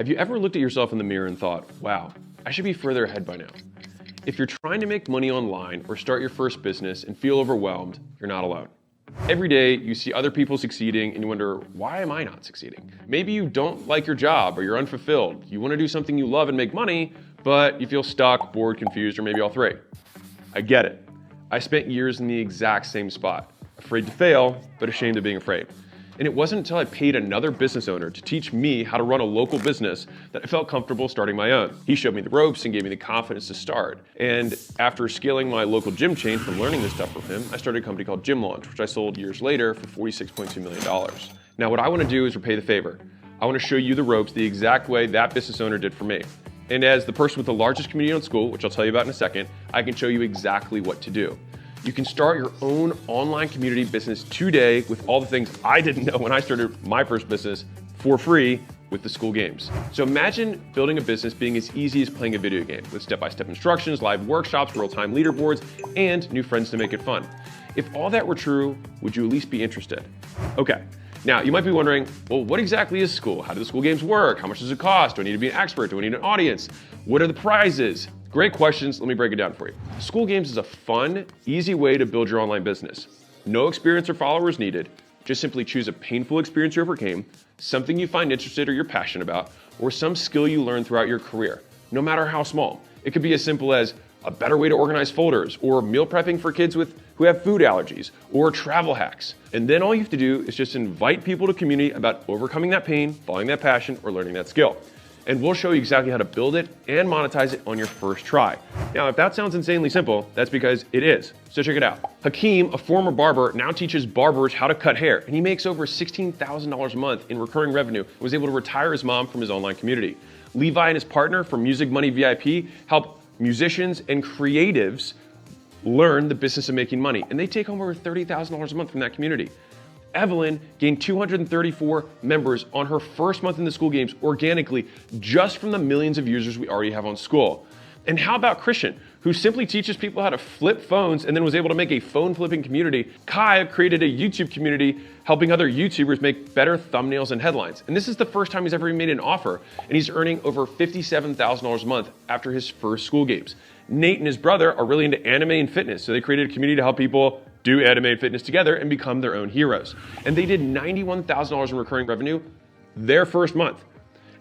Have you ever looked at yourself in the mirror and thought, wow, I should be further ahead by now? If you're trying to make money online or start your first business and feel overwhelmed, you're not alone. Every day you see other people succeeding and you wonder, why am I not succeeding? Maybe you don't like your job or you're unfulfilled. You want to do something you love and make money, but you feel stuck, bored, confused, or maybe all three. I get it. I spent years in the exact same spot, afraid to fail, but ashamed of being afraid. And it wasn't until I paid another business owner to teach me how to run a local business that I felt comfortable starting my own. He showed me the ropes and gave me the confidence to start. And after scaling my local gym chain from learning this stuff from him, I started a company called Gym Launch, which I sold years later for $46.2 million. Now, what I want to do is repay the favor. I want to show you the ropes the exact way that business owner did for me. And as the person with the largest community on Skool, which I'll tell you about in a second, I can show you exactly what to do. You can start your own online community business today with all the things I didn't know when I started my first business for free with the Skool games. So imagine building a business being as easy as playing a video game with step-by-step instructions, live workshops, real-time leaderboards, and new friends to make it fun. If all that were true, would you at least be interested? Okay. Now, you might be wondering, well, what exactly is Skool? How do the Skool games work? How much does it cost? Do I need to be an expert? Do I need an audience? What are the prizes? Great questions. Let me break it down for you. Skool games is a fun, easy way to build your online business. No experience or followers needed. Just simply choose a painful experience you overcame, something you find interested or you're passionate about, or some skill you learned throughout your career, no matter how small. It could be as simple as a better way to organize folders, or meal prepping for kids who have food allergies, or travel hacks. And then all you have to do is just invite people to community about overcoming that pain, following that passion, or learning that skill. And we'll show you exactly how to build it and monetize it on your first try. Now, if that sounds insanely simple, that's because it is. So check it out. Hakeem, a former barber, now teaches barbers how to cut hair, and he makes over $16,000 a month in recurring revenue and was able to retire his mom from his online community. Levi and his partner from Music Money VIP help musicians and creatives learn the business of making money, and they take home over $30,000 a month from that community. Evelyn gained 234 members on her first month in the Skool games organically, just from the millions of users we already have on Skool. And how about Christian, who simply teaches people how to flip phones and then was able to make a phone flipping community? Kai created a YouTube community helping other YouTubers make better thumbnails and headlines. And this is the first time he's ever made an offer, and he's earning over $57,000 a month after his first Skool games. Nate and his brother are really into anime and fitness, so they created a community to help people do anime and fitness together and become their own heroes. And they did $91,000 in recurring revenue their first month.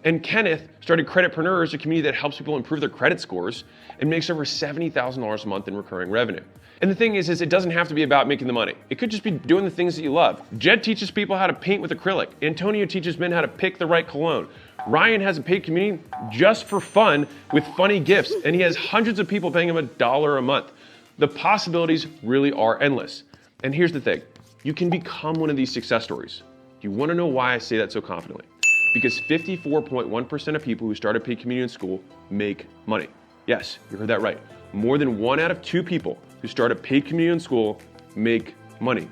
And Kenneth started Creditpreneurs, a community that helps people improve their credit scores and makes over $70,000 a month in recurring revenue. And the thing is it doesn't have to be about making the money. It could just be doing the things that you love. Jed teaches people how to paint with acrylic. Antonio teaches men how to pick the right cologne. Ryan has a paid community just for fun with funny gifts, and he has hundreds of people paying him $1 a month. The possibilities really are endless. And here's the thing, you can become one of these success stories. Do you want to know why I say that so confidently? Because 54.1% of people who start a paid community in Skool make money. Yes, you heard that right. More than 1 out of 2 people who start a paid community in Skool make money.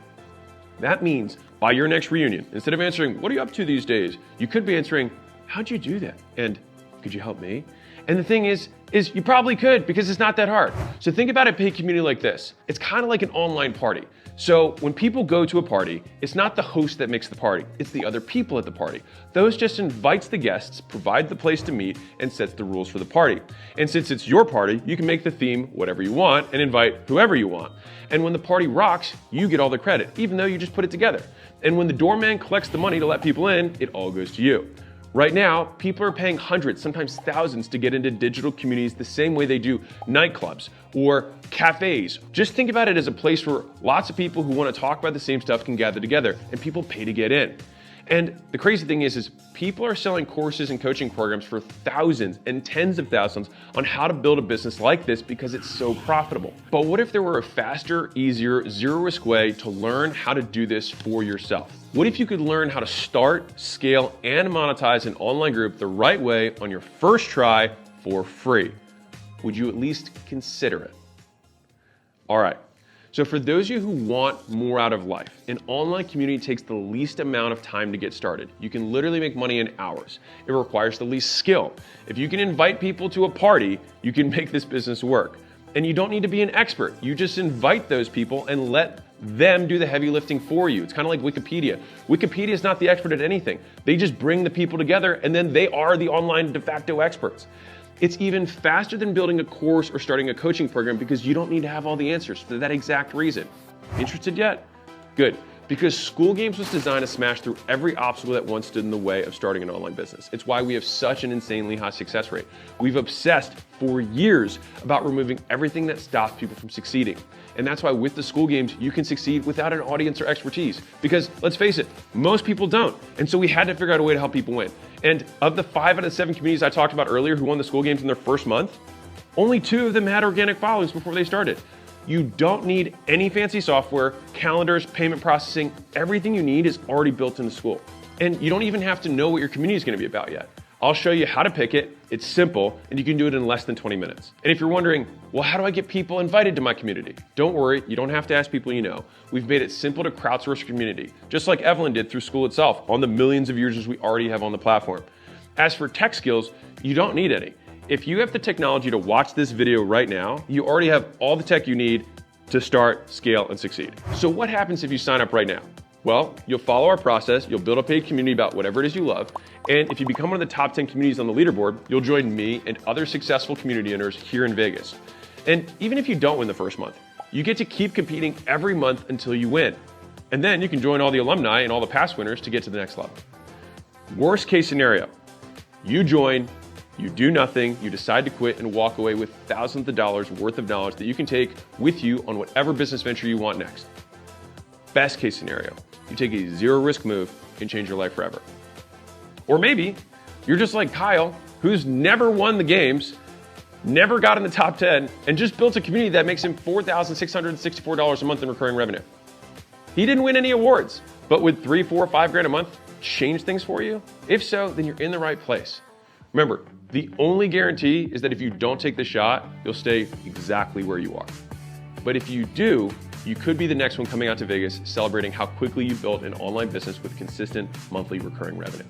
That means by your next reunion, instead of answering, what are you up to these days? You could be answering, how'd you do that? And could you help me? And the thing is you probably could, because it's not that hard. So think about a paid community like this. It's kind of like an online party. So when people go to a party, it's not the host that makes the party, it's the other people at the party. The host just invites the guests, provides the place to meet, and sets the rules for the party. And since it's your party, you can make the theme whatever you want and invite whoever you want. And when the party rocks, you get all the credit, even though you just put it together. And when the doorman collects the money to let people in, it all goes to you. Right now, people are paying hundreds, sometimes thousands, to get into digital communities the same way they do nightclubs or cafes. Just think about it as a place where lots of people who want to talk about the same stuff can gather together, and people pay to get in. And the crazy thing is people are selling courses and coaching programs for thousands and tens of thousands on how to build a business like this because it's so profitable. But what if there were a faster, easier, zero-risk way to learn how to do this for yourself? What if you could learn how to start, scale, and monetize an online group the right way on your first try for free? Would you at least consider it? All right. So for those of you who want more out of life, an online community takes the least amount of time to get started. You can literally make money in hours. It requires the least skill. If you can invite people to a party, you can make this business work. And you don't need to be an expert. You just invite those people and let them do the heavy lifting for you. It's kind of like Wikipedia. Wikipedia is not the expert at anything. They just bring the people together and then they are the online de facto experts. It's even faster than building a course or starting a coaching program because you don't need to have all the answers for that exact reason. Interested yet? Good. Because Skool Games was designed to smash through every obstacle that once stood in the way of starting an online business. It's why we have such an insanely high success rate. We've obsessed for years about removing everything that stops people from succeeding. And that's why with the Skool Games, you can succeed without an audience or expertise. Because let's face it, most people don't. And so we had to figure out a way to help people win. And of the 5 out of 7 communities I talked about earlier who won the Skool Games in their first month, only 2 of them had organic followings before they started. You don't need any fancy software, calendars, payment processing. Everything you need is already built into Skool. And you don't even have to know what your community is going to be about yet. I'll show you how to pick it. It's simple, and you can do it in less than 20 minutes. And if you're wondering, well, how do I get people invited to my community? Don't worry, you don't have to ask people you know. We've made it simple to crowdsource your community, just like Evelyn did through Skool itself on the millions of users we already have on the platform. As for tech skills, you don't need any. If you have the technology to watch this video right now, you already have all the tech you need to start, scale, and succeed. So what happens if you sign up right now? Well, you'll follow our process, you'll build a paid community about whatever it is you love, and if you become one of the top 10 communities on the leaderboard, you'll join me and other successful community owners here in Vegas. And even if you don't win the first month, you get to keep competing every month until you win. And then you can join all the alumni and all the past winners to get to the next level. Worst case scenario, you join, you do nothing, you decide to quit and walk away with thousands of dollars worth of knowledge that you can take with you on whatever business venture you want next. Best case scenario, you take a zero risk move and change your life forever. Or maybe you're just like Kyle, who's never won the games, never got in the top 10, and just built a community that makes him $4,664 a month in recurring revenue. He didn't win any awards, but would 3, 4, 5 grand a month change things for you? If so, then you're in the right place. Remember, the only guarantee is that if you don't take the shot, you'll stay exactly where you are. But if you do, you could be the next one coming out to Vegas celebrating how quickly you built an online business with consistent monthly recurring revenue.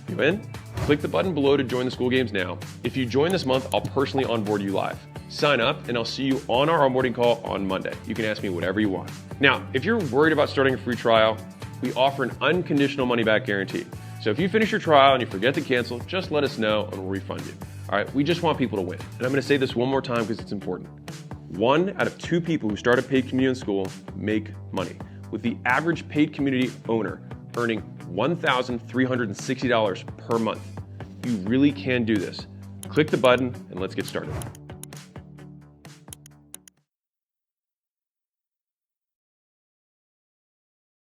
You in? Click the button below to join the Skool Games now. If you join this month, I'll personally onboard you live. Sign up and I'll see you on our onboarding call on Monday. You can ask me whatever you want. Now, if you're worried about starting a free trial, we offer an unconditional money back guarantee. So if you finish your trial and you forget to cancel, just let us know and we'll refund you. All right, we just want people to win. And I'm gonna say this one more time because it's important. 1 out of 2 people who start a paid community in Skool make money, with the average paid community owner earning $1,360 per month. You really can do this. Click the button and let's get started.